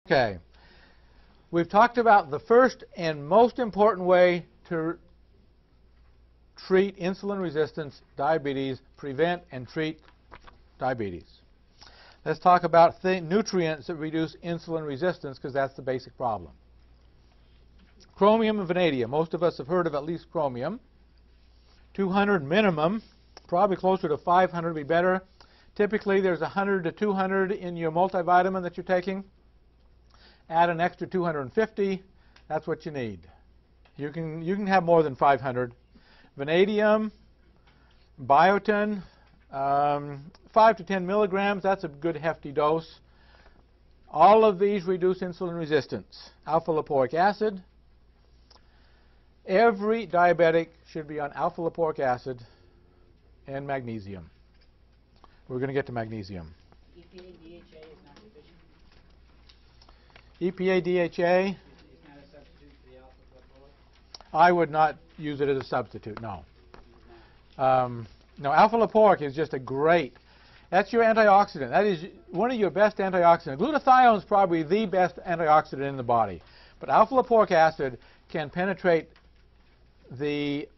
Okay. We've talked about the first and most important way to treat insulin resistance, diabetes, prevent and treat diabetes. Let's talk about nutrients that reduce insulin resistance, because that's the basic problem. Chromium and vanadium. Most of us have heard of at least chromium. 200 minimum, probably closer to 500 would be better. Typically there's 100 to 200 in your multivitamin that you're taking. Add an extra 250, that's what you need. You can have more than 500. Vanadium, biotin, 5 to 10 milligrams, that's a good hefty dose. All of these reduce insulin resistance. Alpha-lipoic acid. Every diabetic should be on alpha-lipoic acid and magnesium. We're going to get to magnesium. EPA-DHA is not sufficient? EPA-DHA? It's not a substitute for the alpha-lipoic? I would not use it as a substitute, no. No, alpha-lipoic is just a great, that's your antioxidant. That is one of your best antioxidants. Glutathione is probably the best antioxidant in the body. But alpha-lipoic acid can penetrate the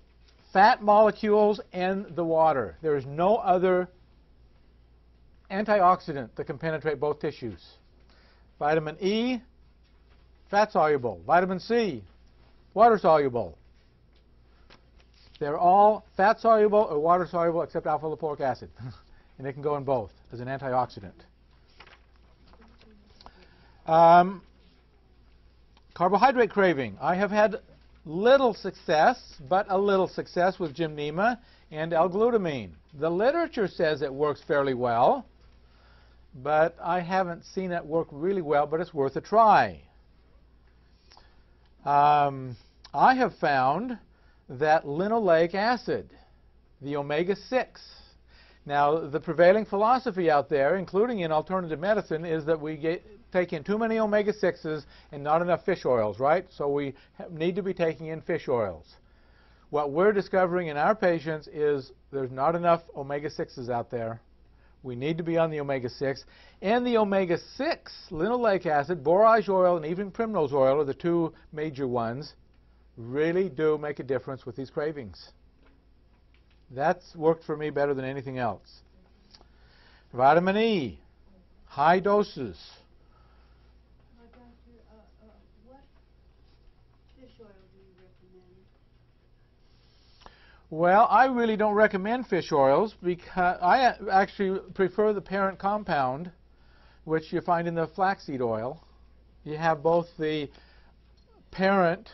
fat molecules and the water. There is no other antioxidant that can penetrate both tissues. Vitamin E, fat soluble. Vitamin C, water soluble. They're all fat soluble or water soluble except alpha-lipoic acid. And it can go in both as an antioxidant. Carbohydrate craving. I have had little success, but a little success with Gymnema and L-glutamine. The literature says it works fairly well, but I haven't seen it work really well, but it's worth a try. I have found that linoleic acid, the omega-6. Now, the prevailing philosophy out there, including in alternative medicine, is that we take in too many omega-6s and not enough fish oils, right? So we need to be taking in fish oils. What we're discovering in our patients is there's not enough omega-6s out there. We need to be on the omega-6. And the omega-6, linoleic acid, borage oil, and even primrose oil are the two major ones, really do make a difference with these cravings. That's worked for me better than anything else. Vitamin E, high doses. Doctor, what fish oil do you recommend? Well, I really don't recommend fish oils because I actually prefer the parent compound, which you find in the flaxseed oil. You have both the parent,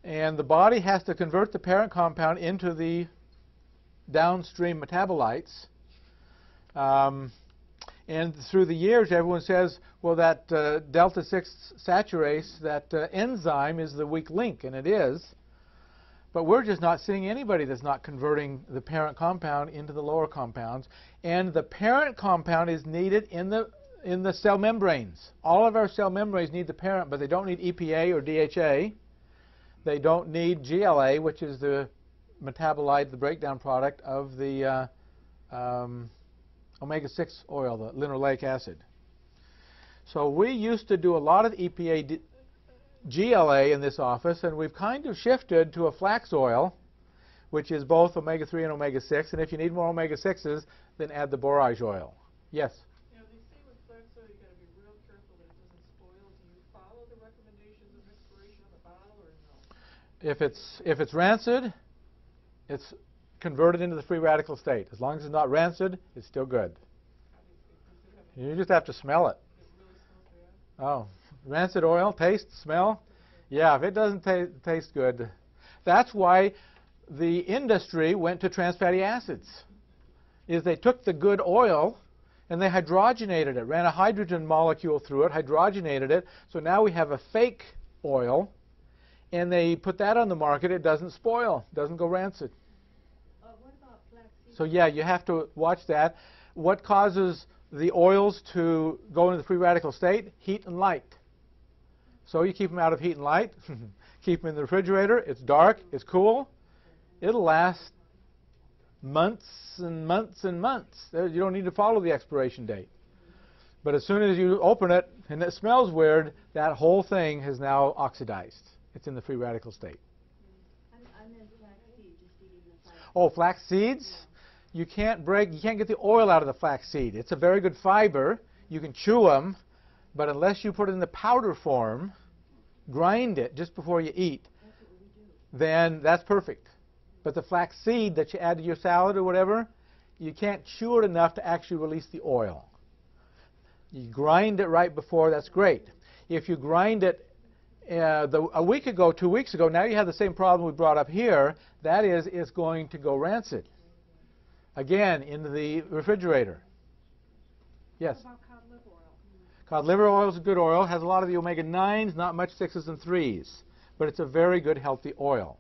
and the body has to convert the parent compound into the downstream metabolites. And through the years, everyone says, well, that delta-6 saturase, that enzyme is the weak link, and it is. But we're just not seeing anybody that's not converting the parent compound into the lower compounds. And the parent compound is needed in the cell membranes. All of our cell membranes need the parent, but they don't need EPA or DHA. They don't need GLA, which is the metabolite, the breakdown product of the omega-6 oil, the linoleic acid. So we used to do a lot of EPA GLA in this office, and we've kind of shifted to a flax oil, which is both omega-3 and omega-6. And if you need more omega-6s, then add the borage oil. Yes? Yeah, they say with flax oil you've got to be real careful that it doesn't spoil. Do you follow the recommendations of expiration on the bottle or no? If it's rancid, it's converted into the free radical state. As long as it's not rancid, it's still good. You just have to smell it. It really smells bad. Oh, rancid oil, taste, smell? Yeah, if it doesn't taste good. That's why the industry went to trans fatty acids. Is they took the good oil and they hydrogenated it, ran a hydrogen molecule through it, hydrogenated it, so now we have a fake oil, and they put that on the market. It doesn't spoil, doesn't go rancid. What about flaxseed? So yeah, you have to watch that. What causes the oils to go into the free radical state? Heat and light. So you keep them out of heat and light, keep them in the refrigerator, it's dark, it's cool, it'll last months and months and months. You don't need to follow the expiration date. But as soon as you open it and it smells weird, that whole thing has now oxidized. It's in the free radical state. I meant flaxseed, just eating the flax. Oh, flax seeds? You can't get the oil out of the flax seed. It's a very good fiber. You can chew them, but unless you put it in the powder form, grind it just before you eat, then that's perfect. But the flax seed that you add to your salad or whatever, you can't chew it enough to actually release the oil. You grind it right before, that's great. If you grind it a week ago, 2 weeks ago, now you have the same problem we brought up here. That is, it's going to go rancid. Again, into the refrigerator. Yes? What about cod liver oil? Cod liver oil is a good oil. Has a lot of the omega-9s, not much 6s and 3s. But it's a very good, healthy oil.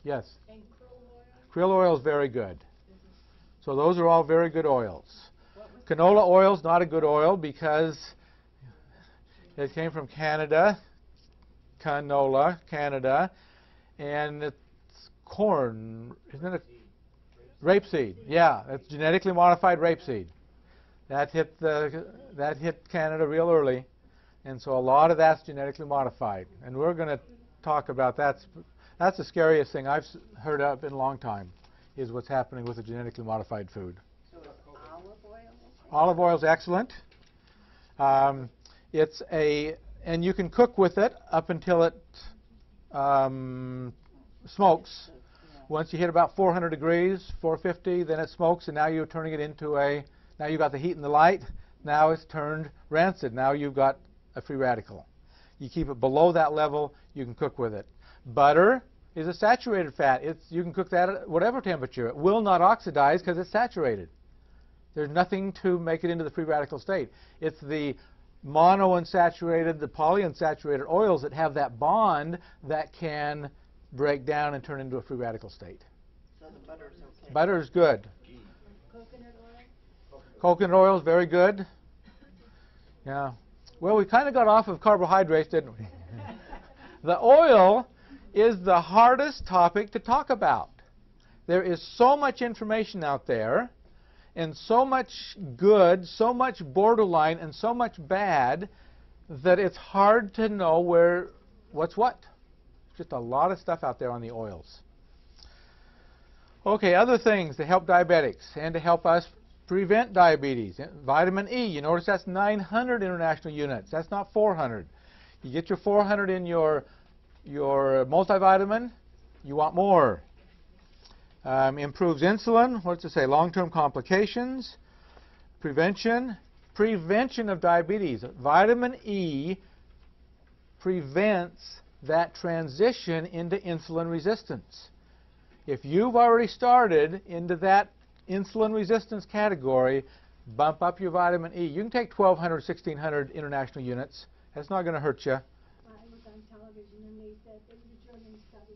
Yes? And krill oil? Krill oil is very good. So those are all very good oils. Canola oil is not a good oil because it came from Canada, canola, Canada, and it's corn, isn't it? Rapeseed. Yeah, it's genetically modified rapeseed. That hit Canada real early, and so a lot of that's genetically modified. And we're going to talk about that. That's the scariest thing I've heard of in a long time, is what's happening with the genetically modified food. Olive oil is excellent. And you can cook with it up until it smokes. Once you hit about 400 degrees, 450, then it smokes, and now you're turning it into now you've got the heat and the light. Now it's turned rancid. Now you've got a free radical. You keep it below that level, you can cook with it. Butter is a saturated fat. You can cook that at whatever temperature. It will not oxidize because it's saturated. There's nothing to make it into the free radical state. It's the monounsaturated, the polyunsaturated oils that have that bond that can break down and turn into a free radical state. So the butter's okay. Butter is good. Coconut oil? Coconut oil is very good. Yeah. Well, we kind of got off of carbohydrates, didn't we? The oil is the hardest topic to talk about. There is so much information out there, and so much good, so much borderline, and so much bad that it's hard to know what's what. Just a lot of stuff out there on the oils. Okay, other things to help diabetics and to help us prevent diabetes. Vitamin E, you notice that's 900 international units. That's not 400. You get your 400 in your multivitamin, you want more. Improves insulin. What's it say? Long-term complications. Prevention of diabetes. Vitamin E prevents that transition into insulin resistance. If you've already started into that insulin resistance category, bump up your vitamin E. You can take 1,200, 1,600 international units. That's not going to hurt you. I was on television and they said it was a German study.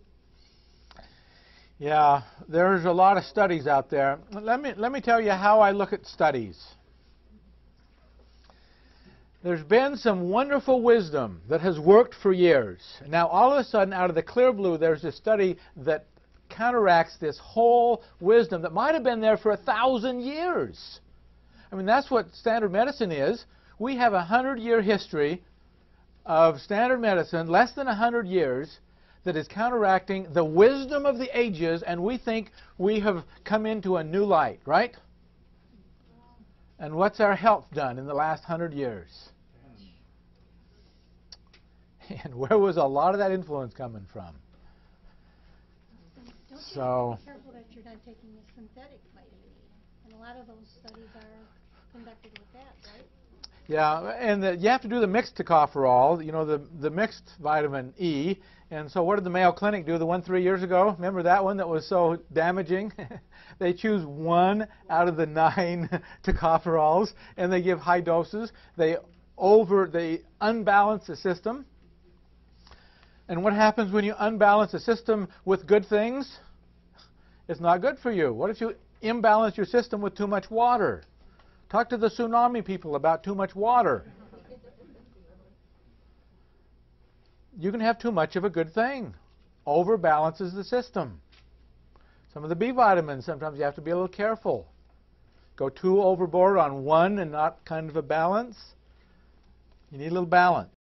Yeah, there's a lot of studies out there. Let me tell you how I look at studies. There's been some wonderful wisdom that has worked for years. Now, all of a sudden, out of the clear blue, there's a study that counteracts this whole wisdom that might have been there for 1,000 years. I mean, that's what standard medicine is. We have a 100-year history of standard medicine, less than 100 years, that is counteracting the wisdom of the ages, and we think we have come into a new light, right? And what's our health done in the last 100 years? And where was a lot of that influence coming from? Don't you have So, to be careful that you're not taking the synthetic vitamin E? And a lot of those studies are conducted with that, right? yeah, and you have to do the mixed tocopherol, you know, the mixed vitamin E. And so what did the Mayo Clinic do the one 3 years ago? Remember that one that was so damaging? They choose 1 out of the 9 tocopherols, and they give high doses. They unbalance the system. And what happens when you unbalance a system with good things? It's not good for you. What if you imbalance your system with too much water? Talk to the tsunami people about too much water. You can have too much of a good thing. Overbalances the system. Some of the B vitamins, sometimes you have to be a little careful. go too overboard on one and not kind of a balance. You need a little balance.